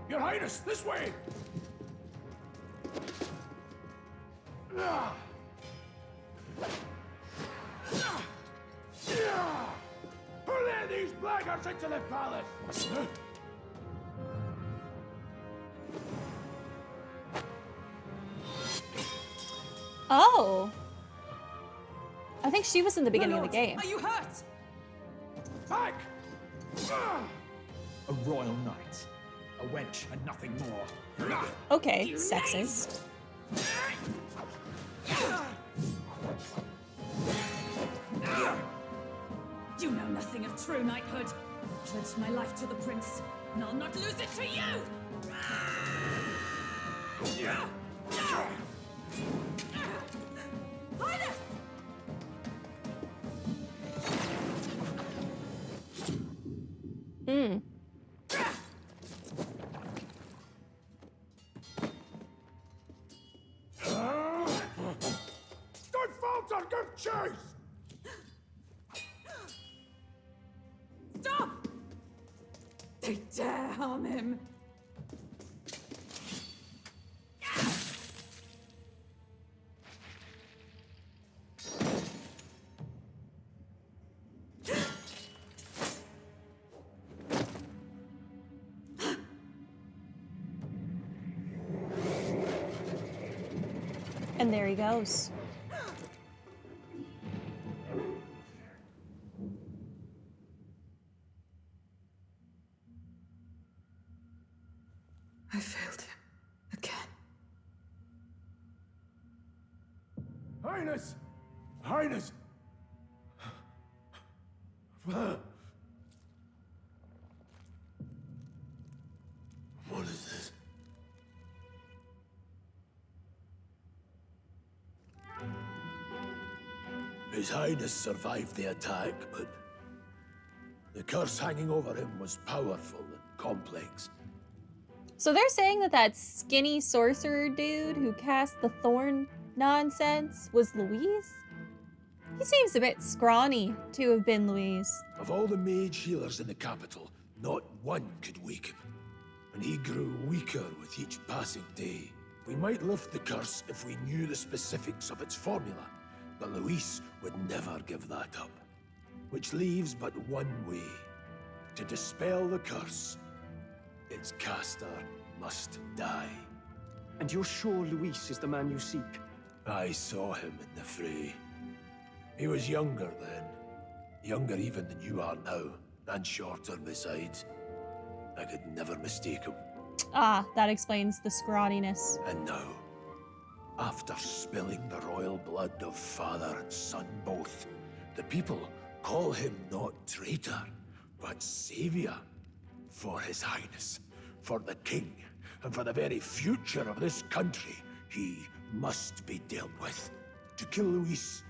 Your Highness, this way! Who let these blackguards into the palace? Oh. I think she was in the beginning of the game. Are you hurt? Back! A royal knight. A wench and nothing more. Okay, sexist. You know nothing of true knighthood. I pledged my life to the prince, and I'll not lose it to you! Highness! Hmm. Don't falter, give chase! Stop! They dare harm him. And there he goes. I failed him again. Highness! Highness! What is this? His Highness survived the attack, but the curse hanging over him was powerful and complex. So they're saying that that skinny sorcerer dude who cast the thorn nonsense was Louise? He seems a bit scrawny to have been Louise. Of all the mage healers in the capital, not one could wake him. And he grew weaker with each passing day. We might lift the curse if we knew the specifics of its formula, but Louise would never give that up. Which leaves but one way. To dispel the curse, its caster must die. And you're sure Luis is the man you seek? I saw him in the fray. He was younger then. Younger even than you are now, and shorter besides. I could never mistake him. Ah, that explains the scrawniness. And now, after spilling the royal blood of father and son both, the people call him not traitor, but savior. For his Highness, for the king, and for the very future of this country, he must be dealt with. To kill Luis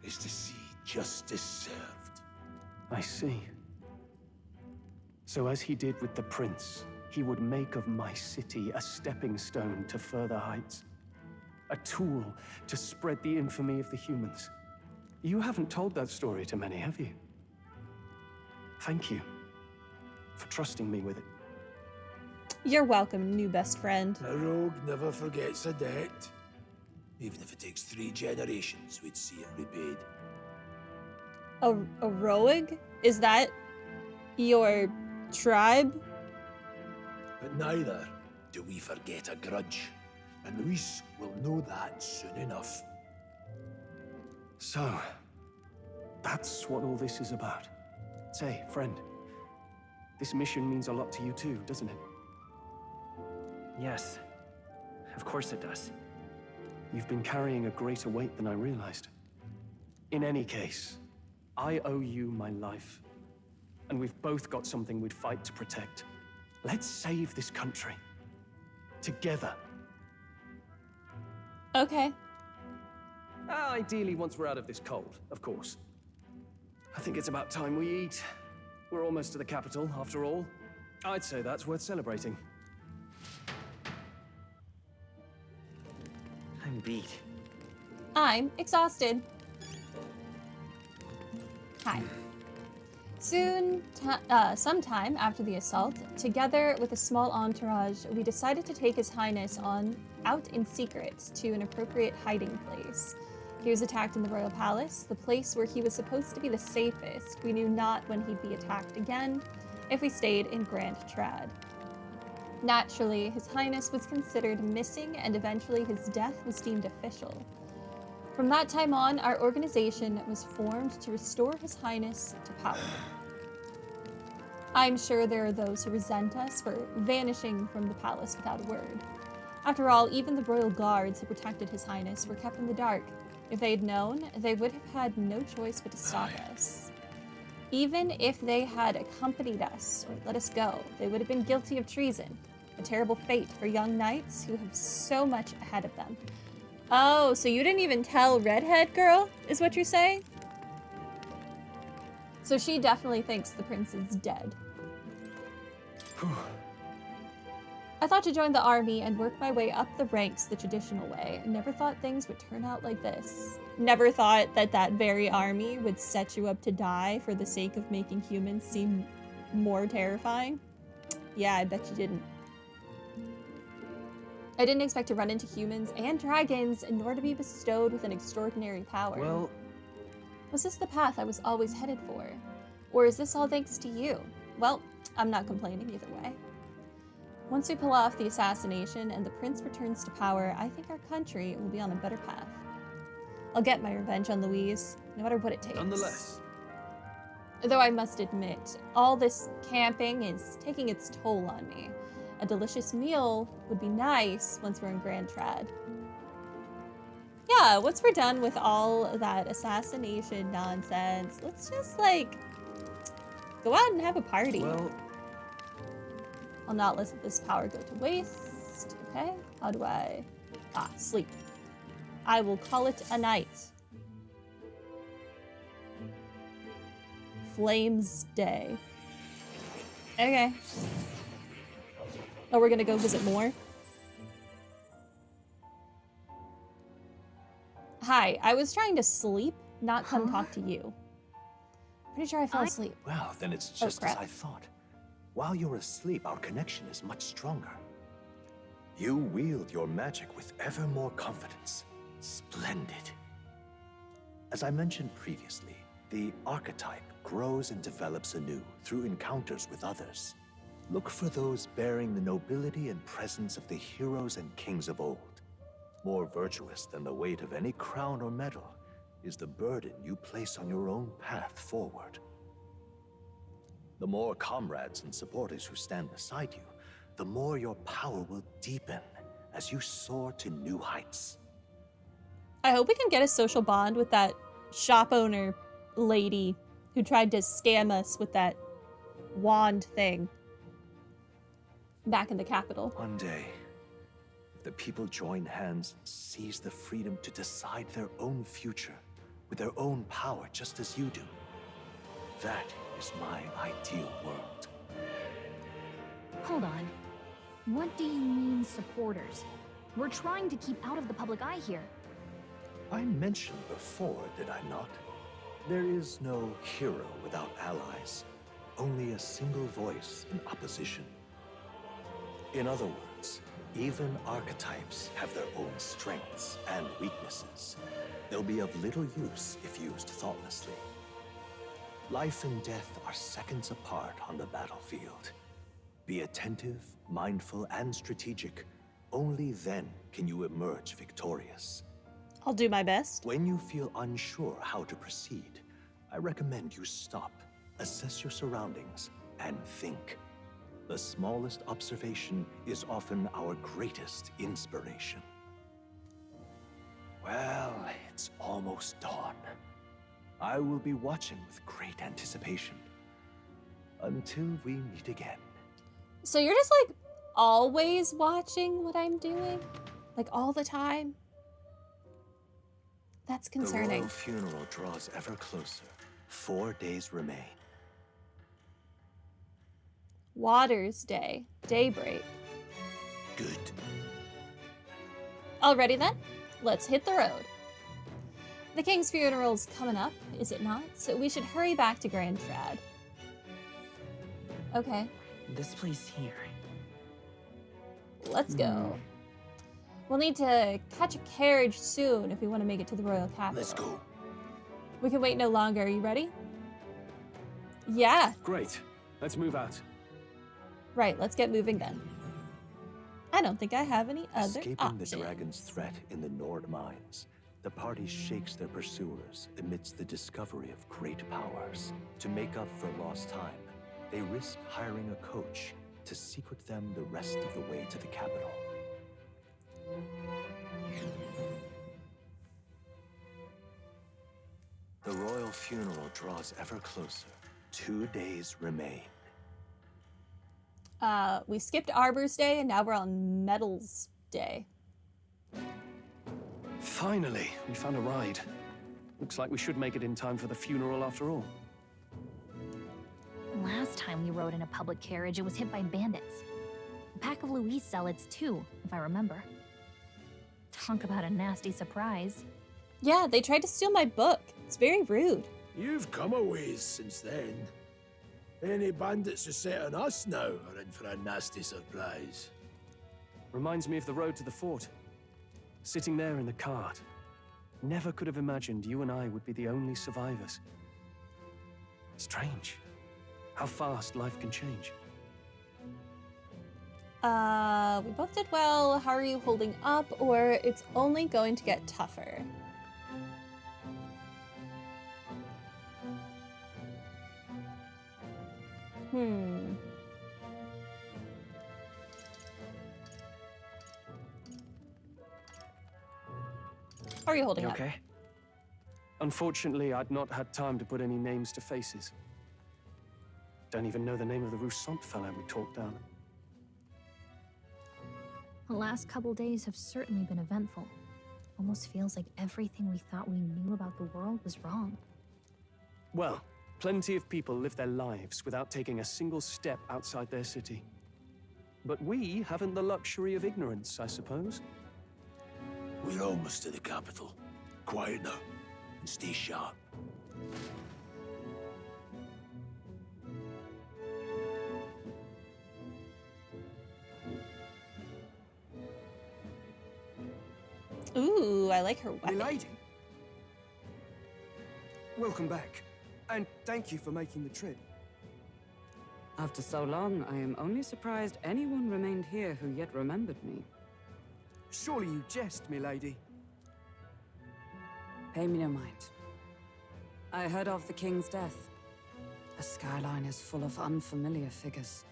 is to see justice served. I see. So as he did with the prince, he would make of my city a stepping stone to further heights. A tool to spread the infamy of the humans. You haven't told that story to many, have you? Thank you for trusting me with it. You're welcome, new best friend. A rogue never forgets a debt. Even if it takes 3 generations, we'd see it repaid. A rogue? Is that your tribe? But neither do we forget a grudge. And Luis will know that soon enough. So, that's what all this is about. Say, friend, this mission means a lot to you too, doesn't it? Yes, of course it does. You've been carrying a greater weight than I realized. In any case, I owe you my life. And we've both got something we'd fight to protect. Let's save this country. Together. Okay. Ideally, once we're out of this cold, of course. I think it's about time we eat. We're almost to the capital, after all. I'd say that's worth celebrating. I'm beat. I'm exhausted. Hi. Sometime after the assault, together with a small entourage, we decided to take His Highness out in secret to an appropriate hiding place. He was attacked in the royal palace, the place where he was supposed to be the safest. We knew not when he'd be attacked again if we stayed in Grand Trad. Naturally, His Highness was considered missing, and eventually his death was deemed official. From that time on, our organization was formed to restore His Highness to power. I'm sure there are those who resent us for vanishing from the palace without a word. After all, even the royal guards who protected His Highness were kept in the dark. If they'd known, they would have had no choice but to stop us. Even if they had accompanied us or let us go, they would have been guilty of treason, a terrible fate for young knights who have so much ahead of them. Oh, so you didn't even tell Redhead Girl, is what you're saying? So she definitely thinks the prince is dead. I thought to join the army and work my way up the ranks the traditional way. I never thought things would turn out like this. Never thought that that very army would set you up to die for the sake of making humans seem more terrifying. Yeah, I bet you didn't. I didn't expect to run into humans and dragons, nor to be bestowed with an extraordinary power. Well, was this the path I was always headed for? Or is this all thanks to you? Well, I'm not complaining either way. Once we pull off the assassination and the prince returns to power, I think our country will be on a better path. I'll get my revenge on Louise, no matter what it takes. Nonetheless, Though I must admit, all this camping is taking its toll on me. A delicious meal would be nice once we're in Grand Trad. Yeah, once we're done with all that assassination nonsense, let's just, like, go out and have a party. well, I'll not let this power go to waste. Okay, how do I... sleep. I will call it a night. Flames Day. Okay. Oh, we're gonna go visit more? Hi, I was trying to sleep, not come talk to you. Pretty sure I fell asleep. Well, then it's Oh, just as crap. I thought. While you're asleep, our connection is much stronger. You wield your magic with ever more confidence. Splendid. As I mentioned previously, the archetype grows and develops anew through encounters with others. Look for those bearing the nobility and presence of the heroes and kings of old. More virtuous than the weight of any crown or medal is the burden you place on your own path forward. The more comrades and supporters who stand beside you, the more your power will deepen as you soar to new heights. I hope we can get a social bond with that shop owner lady who tried to scam us with that wand thing back in the capital. One day, if the people join hands and seize the freedom to decide their own future with their own power just as you do, that is my ideal world. Hold on. What do you mean, supporters? We're trying to keep out of the public eye here. I mentioned before, did I not? There is no hero without allies, only a single voice in opposition. In other words, even archetypes have their own strengths and weaknesses. They'll be of little use if used thoughtlessly. Life and death are seconds apart on the battlefield. Be attentive, mindful, and strategic. Only then can you emerge victorious. I'll do my best. When you feel unsure how to proceed, I recommend you stop, assess your surroundings, and think. The smallest observation is often our greatest inspiration. Well, it's almost dawn. I will be watching with great anticipation. Until we meet again. So you're just like always watching what I'm doing? Like all the time? That's The concerning. royal funeral draws ever closer. 4 days remain. Waters Day. Daybreak. good. Alrighty then, let's hit the road. The king's funeral's coming up, is it not? So we should hurry back to Grand Trad. Okay, This place here. let's go. We'll need to catch a carriage soon if we want to make it to the royal capital. Let's go. We can wait no longer. Are you ready? Yeah. Great. Let's move out. Right, let's get moving then. I don't think I have any other Escaping options. the dragon's threat in the Nord mines, the party shakes their pursuers amidst the discovery of great powers. To make up for lost time, they risk hiring a coach to secret them the rest of the way to the capital. The royal funeral draws ever closer. 2 days remain. We skipped Arbor's Day and now we're on Metal's Day. Finally, we found a ride. Looks like we should make it in time for the funeral after all. Last time we rode in a public carriage, it was hit by bandits. A pack of Louise zealots, too, if I remember. Talk about a nasty surprise. Yeah, they tried to steal my book. It's very rude. You've come a ways since then. Any bandits who set on us now are in for a nasty surprise. Reminds me of the road to the fort. Sitting there in the cart. Never could have imagined you and I would be the only survivors. Strange. How fast life can change. We both did well. How are you holding up? Or it's only going to get tougher. How are you holding You up? okay? Unfortunately, I'd not had time to put any names to faces. Don't even know the name of the Roussant fellow we talked down. The last couple days have certainly been eventful. Almost feels like everything we thought we knew about the world was wrong. Well, plenty of people live their lives without taking a single step outside their city. But we haven't the luxury of ignorance, I suppose. We're almost to the capital. Quiet now, and stay sharp. Ooh, I like her weapon. Milady. Welcome back, and thank you for making the trip. After so long, I am only surprised anyone remained here who yet remembered me. Surely you jest, milady. Pay me no mind. I heard of the king's death. The skyline is full of unfamiliar figures.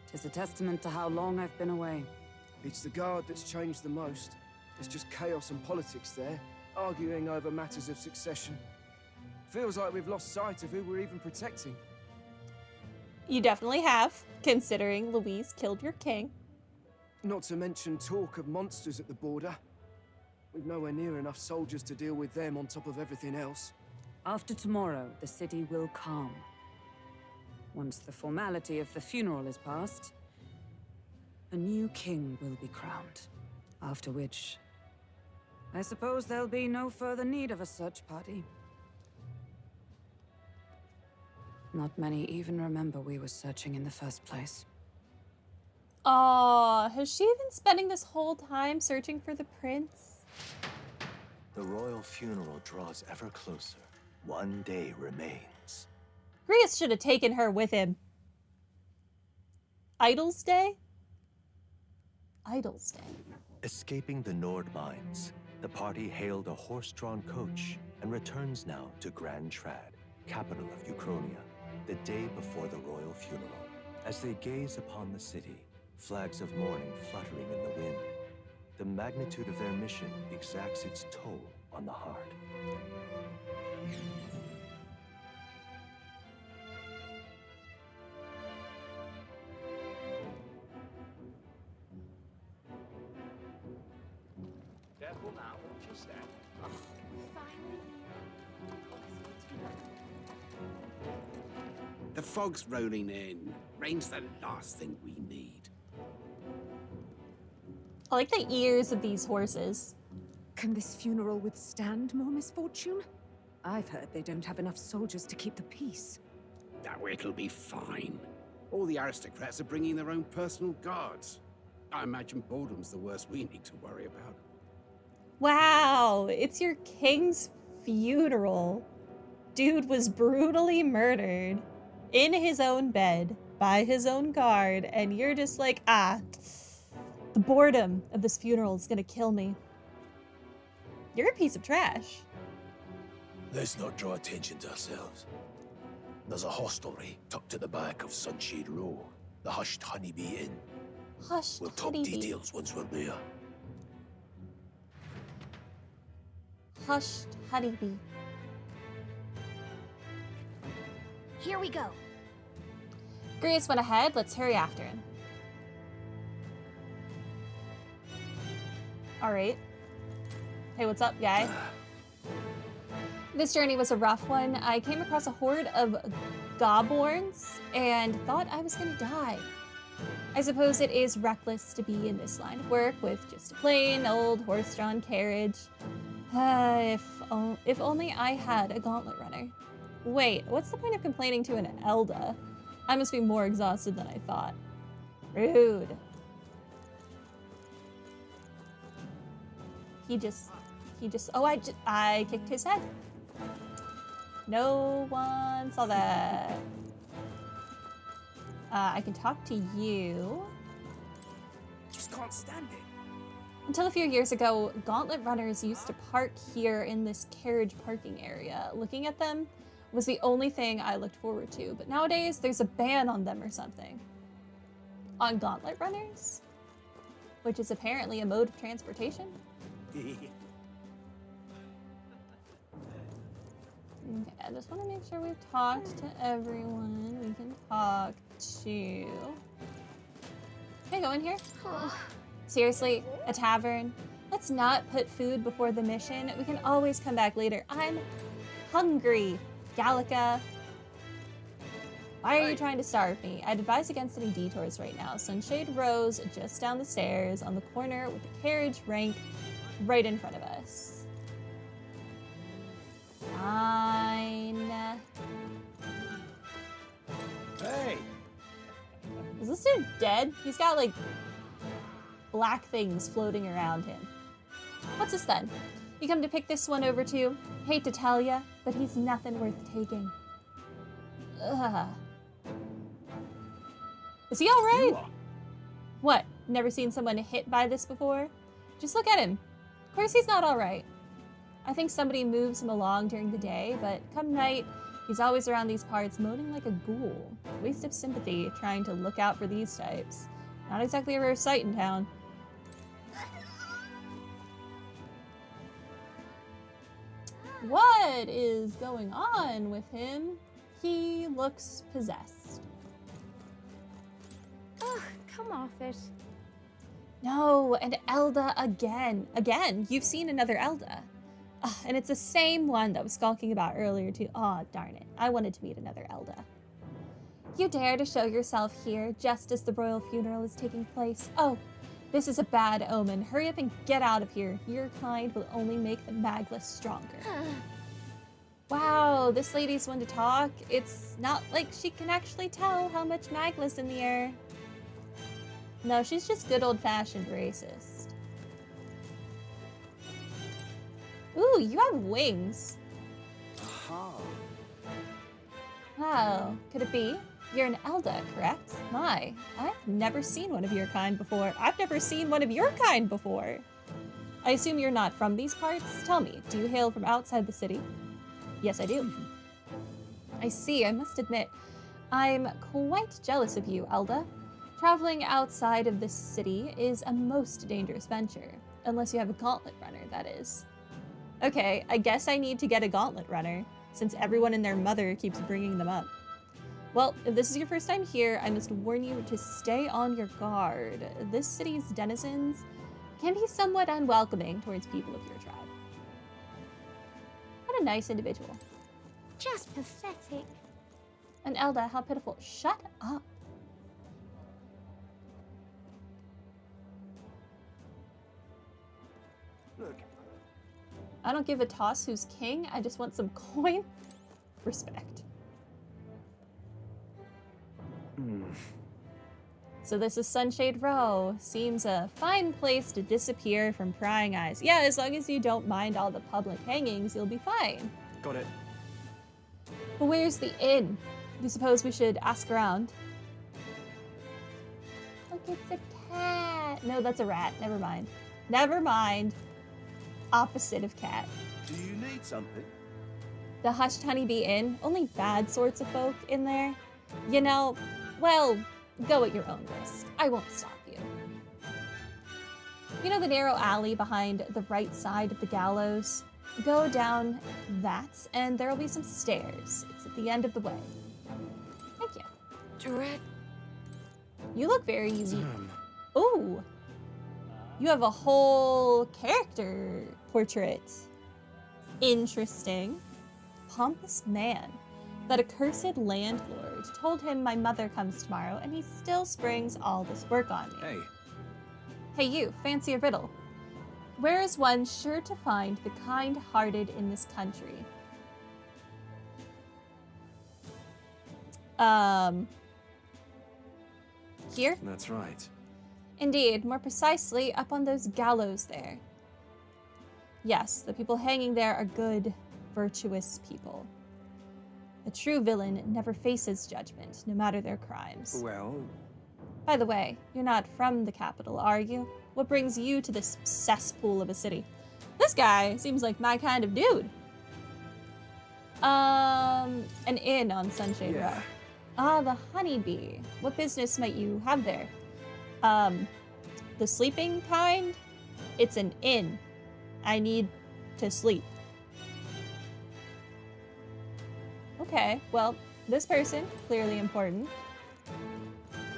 'Tis a testament to how long I've been away. It's the guard that's changed the most. It's just chaos and politics there, arguing over matters of succession. Feels like we've lost sight of who we're even protecting. You definitely have, considering Louise killed your king. Not to mention talk of monsters at the border. We've nowhere near enough soldiers to deal with them on top of everything else. After tomorrow, the city will calm. Once the formality of the funeral is past, a new king will be crowned. After which, I suppose there'll be no further need of a search party. Not many even remember we were searching in the first place. Aw, has she been spending this whole time searching for the prince? The royal funeral draws ever closer. 1 day remains. Grius should have taken her with him. Idol's Day? Idol's Day. Escaping the Nord mines, the party hailed a horse-drawn coach and returns now to Grand Trad, capital of Uchronia, the day before the royal funeral. As they gaze upon the city, flags of mourning fluttering in the wind, the magnitude of their mission exacts its toll on the heart. Careful now, watch your step. The fog's rolling in. Rain's the last thing we need. I like the ears of these horses. Can this funeral withstand more misfortune? I've heard they don't have enough soldiers to keep the peace. Oh, it'll be fine. All the aristocrats are bringing their own personal guards. I imagine boredom's the worst we need to worry about. Wow, it's your king's funeral. Dude was brutally murdered in his own bed by his own guard, and you're just like, ah, the boredom of this funeral is gonna kill me. You're a piece of trash. Let's not draw attention to ourselves. There's a hostelry tucked at the back of Sunshade Row, the Hushed Honeybee Inn. Hushed We'll talk Honeybee. details once we're there. Hushed Honeybee. Here we go. Grace went ahead. Let's hurry after him. All right. Hey, what's up, guy? This journey was a rough one. I came across a horde of goblins and thought I was gonna die. I suppose it is reckless to be in this line of work with just a plain old horse-drawn carriage. If only I had a gauntlet runner. Wait, what's the point of complaining to an Elda? I must be more exhausted than I thought. Rude. Oh, I kicked his head. No one saw that. I can talk to you. Just can't stand it. Until a few years ago, gauntlet runners used to park here in this carriage parking area. Looking at them was the only thing I looked forward to, but nowadays there's a ban on them or something. On gauntlet runners? Which is apparently a mode of transportation? Okay, I just want to make sure we've talked to everyone we can talk to. Can I go in here? Seriously, a tavern? Let's not put food before the mission. We can always come back later. I'm hungry, Gallica. Why are you trying to starve me? I'd advise against any detours right now. Sunshade Rose just down the stairs on the corner with the carriage rank right in front of us. Fine. Hey! Is this dude dead? He's got like black things floating around him. What's this then? You come to pick this one over too? Hate to tell ya, but he's nothing worth taking. Ugh. Is he alright? What? Never seen someone hit by this before? Just look at him. Of course he's not alright. I think somebody moves him along during the day, but come night, he's always around these parts moaning like a ghoul. Waste of sympathy trying to look out for these types. Not exactly a rare sight in town. What is going on with him? He looks possessed. Ugh, come off it. No, an Elda again. Again, you've seen another Elda. And it's the same one that was skulking about earlier too. Aw, darn it. I wanted to meet another Elda. You dare to show yourself here just as the royal funeral is taking place. Oh, this is a bad omen. Hurry up and get out of here. Your kind will only make the Magless stronger. Wow, this lady's one to talk. It's not like she can actually tell how much Magless in the air. No, she's just good old-fashioned racist. Ooh, you have wings. Aha. Oh, could it be? You're an Elda, correct? My, I've never seen one of your kind before. I've never seen one of your kind before. I assume you're not from these parts? Tell me, do you hail from outside the city? Yes, I do. I see, I must admit, I'm quite jealous of you, Elda. Traveling outside of this city is a most dangerous venture. Unless you have a gauntlet runner, that is. Okay, I guess I need to get a gauntlet runner, since everyone and their mother keeps bringing them up. Well, if this is your first time here, I must warn you to stay on your guard. This city's denizens can be somewhat unwelcoming towards people of your tribe. What a nice individual. Just pathetic. And Elda, how pitiful. Shut up. Look. I don't give a toss who's king. I just want some coin. Respect. So this is Sunshade Row. Seems a fine place to disappear from prying eyes. Yeah, as long as you don't mind all the public hangings, you'll be fine. Got it. But where's the inn? Do you suppose we should ask around? Look, it's a cat. No, that's a rat. Never mind. Never mind. Opposite of cat. Do you need something? The Hushed Honeybee Inn. Only bad sorts of folk in there. You know, well, go at your own risk. I won't stop you. You know the narrow alley behind the right side of the gallows? Go down that, and there'll be some stairs. It's at the end of the way. Thank you. Dread. You look very unique. Ooh. You have a whole character portrait. Interesting. Pompous man. That accursed landlord told him my mother comes tomorrow, and he still springs all this work on me. Hey. Hey you, fancy a riddle. Where is one sure to find the kind-hearted in this country? Here? That's right. Indeed, more precisely, up on those gallows there. Yes, the people hanging there are good, virtuous people. A true villain never faces judgment, no matter their crimes. Well... By the way, you're not from the capital, are you? What brings you to this cesspool of a city? This guy seems like my kind of dude. An inn on Sunshade Row. Ah, the Honeybee. What business might you have there? The sleeping kind? It's an inn. I need to sleep. Okay, well, this person, clearly important.